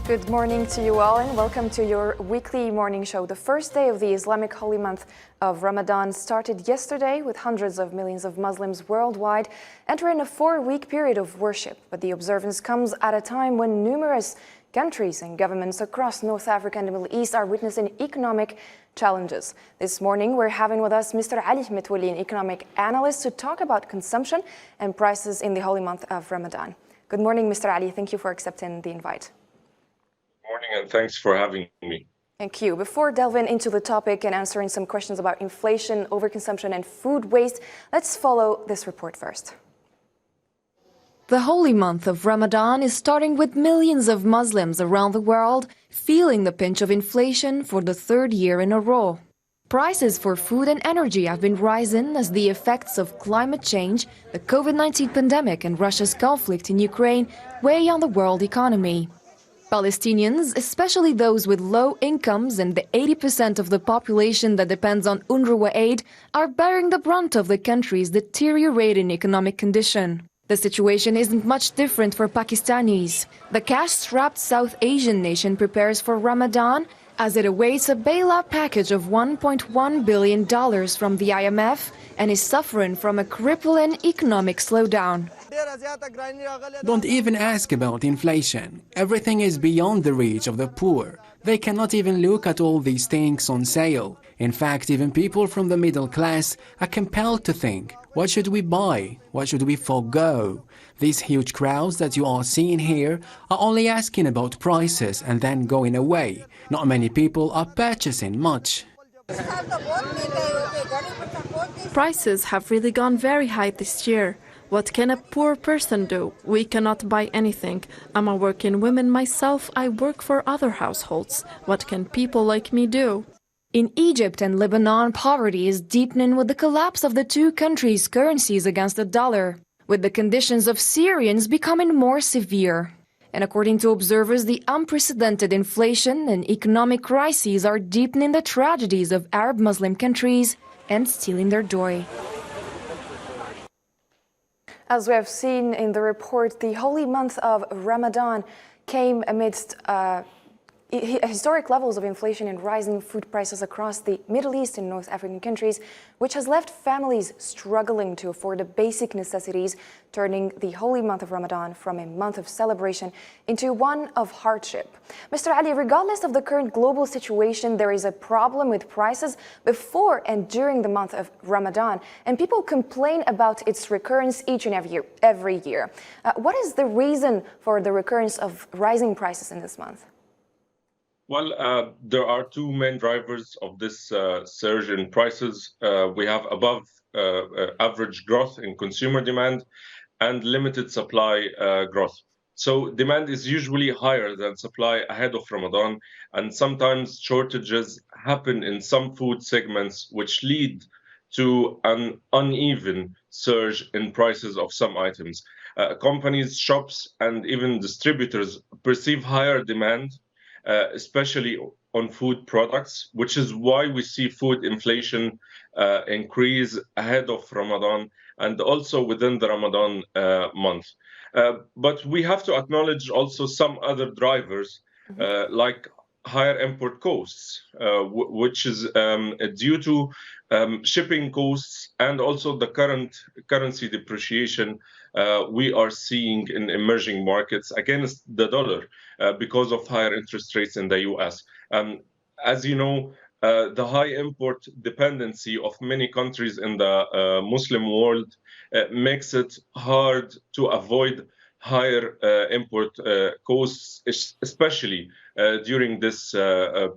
Good morning to you all and welcome to your weekly morning show. The first day of the Islamic holy month of Ramadan started yesterday with hundreds of millions of Muslims worldwide entering a 4-week period of worship. But the observance comes at a time when numerous countries and governments across North Africa and the Middle East are witnessing economic challenges. This morning we're having with us Mr. Ali Metwali, an economic analyst, to talk about consumption and prices in the holy month of Ramadan. Good morning, Mr. Ali. Thank you for accepting the invite. Morning, and thanks for having me. Thank you. Before delving into the topic and answering some questions about inflation, overconsumption and food waste, let's follow this report first. The holy month of Ramadan is starting with millions of Muslims around the world feeling the pinch of inflation for the third year in a row. Prices for food and energy have been rising as the effects of climate change, the COVID-19 pandemic and Russia's conflict in Ukraine weigh on the world economy. Palestinians, especially those with low incomes and the 80% of the population that depends on UNRWA aid, are bearing the brunt of the country's deteriorating economic condition. The situation isn't much different for Pakistanis. The cash-strapped South Asian nation prepares for Ramadan as it awaits a bailout package of $1.1 billion from the IMF and is suffering from a crippling economic slowdown. Don't even ask about inflation. Everything is beyond the reach of the poor. They cannot even look at all these things on sale. In fact, even people from the middle class are compelled to think, what should we buy? What should we forego? These huge crowds that you are seeing here are only asking about prices and then going away. Not many people are purchasing much. Prices have really gone very high this year. What can a poor person do? We cannot buy anything. I'm a working woman myself. I work for other households. What can people like me do? In Egypt and Lebanon, poverty is deepening with the collapse of the two countries' currencies against the dollar, with the conditions of Syrians becoming more severe. And according to observers, the unprecedented inflation and economic crises are deepening the tragedies of Arab Muslim countries and stealing their joy. As we have seen in the report, the holy month of Ramadan came amidst historic levels of inflation and rising food prices across the Middle East and North African countries, which has left families struggling to afford the basic necessities, turning the holy month of Ramadan from a month of celebration into one of hardship. Mr. Ali, regardless of the current global situation, there is a problem with prices before and during the month of Ramadan, and people complain about its recurrence each and every year. What is the reason for the recurrence of rising prices in this month? Well, there are two main drivers of this surge in prices. We have above average growth in consumer demand and limited supply growth. So demand is usually higher than supply ahead of Ramadan, and sometimes shortages happen in some food segments, which lead to an uneven surge in prices of some items. Companies, shops, and even distributors perceive higher demand, especially on food products, which is why we see food inflation increase ahead of Ramadan and also within the Ramadan month. But we have to acknowledge also some other drivers, like higher import costs, which is due to shipping costs and also the current currency depreciation we are seeing in emerging markets against the dollar because of higher interest rates in the US. As you know, the high import dependency of many countries in the Muslim world makes it hard to avoid higher import costs, especially during this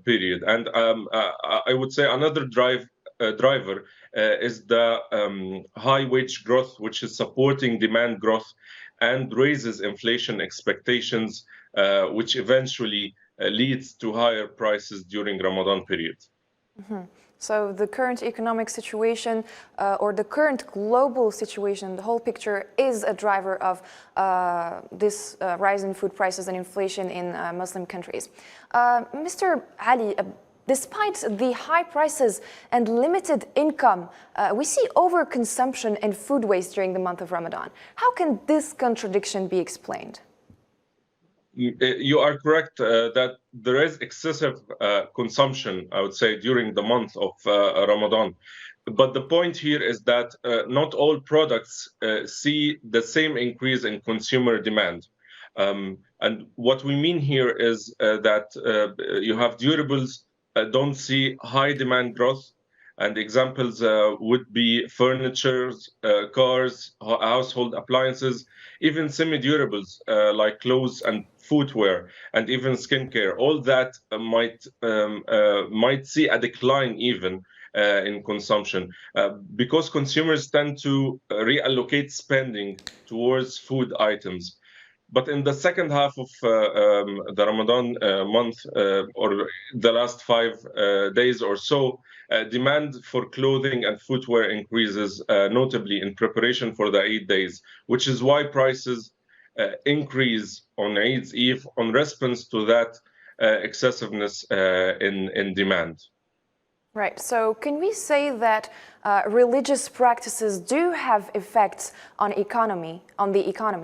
period. And I would say another driver is the high wage growth, which is supporting demand growth and raises inflation expectations, which eventually leads to higher prices during Ramadan period. Mm-hmm. So the current economic situation or the current global situation, the whole picture is a driver of this rise in food prices and inflation in Muslim countries. Mr. Ali, despite the high prices and limited income, we see overconsumption and food waste during the month of Ramadan. How can this contradiction be explained? You are correct that there is excessive consumption, I would say, during the month of Ramadan. But the point here is that not all products see the same increase in consumer demand. And what we mean here is that you have durables don't see high demand growth. And examples would be furniture, cars, household appliances, even semi-durables like clothes and footwear, and even skincare. All that might see a decline even in consumption because consumers tend to reallocate spending towards food items. But in the second half of the Ramadan month, or the last 5 days or so, demand for clothing and footwear increases, notably in preparation for the Eid days, which is why prices increase on Eid's Eve on response to that excessiveness in demand. Right. So can we say that religious practices do have effects on the economy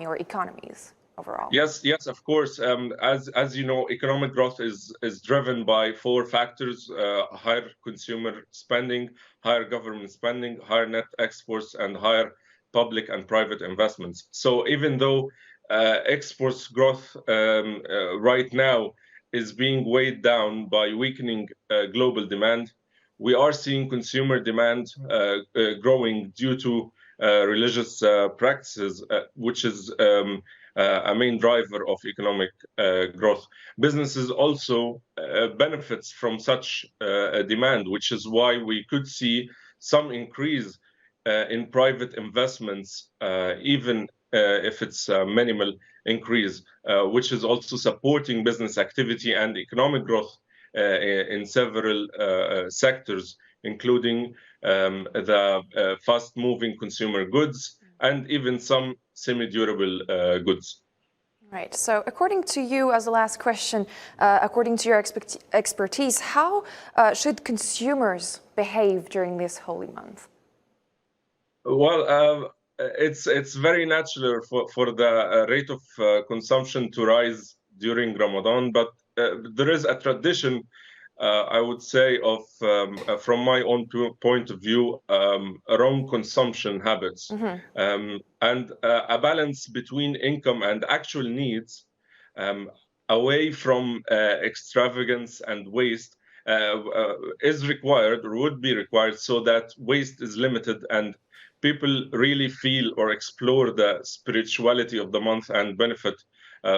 or economies overall? Yes, of course. As you know, economic growth is driven by 4 factors: higher consumer spending, higher government spending, higher net exports, and higher public and private investments. So even though exports growth right now is being weighed down by weakening global demand, we are seeing consumer demand growing due to religious practices, which is a main driver of economic growth. Businesses also benefits from such demand, which is why we could see some increase in private investments, even if it's a minimal increase, which is also supporting business activity and economic growth in several sectors, including the fast-moving consumer goods and even some semi-durable goods. Right. So according to you, as the last question, according to your expertise, how should consumers behave during this holy month? Well, it's very natural for the rate of consumption to rise during Ramadan, but there is a tradition, I would say, of from my own point of view, wrong consumption habits, and a balance between income and actual needs, away from extravagance and waste, is required or would be required, so that waste is limited and people really feel or explore the spirituality of the month and benefit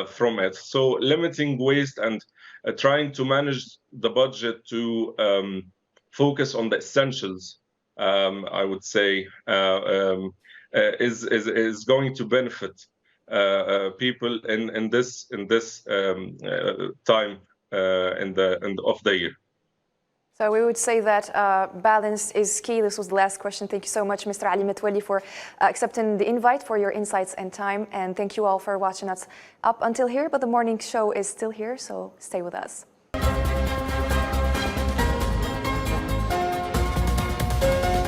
from it. So limiting waste and trying to manage the budget to focus on the essentials, I would say, is going to benefit people in this time of the year. So we would say that balance is key. This was the last question. Thank you so much, Mr. Ali Metwali, for accepting the invite, for your insights and time. And thank you all for watching us up until here. But the morning show is still here, so stay with us.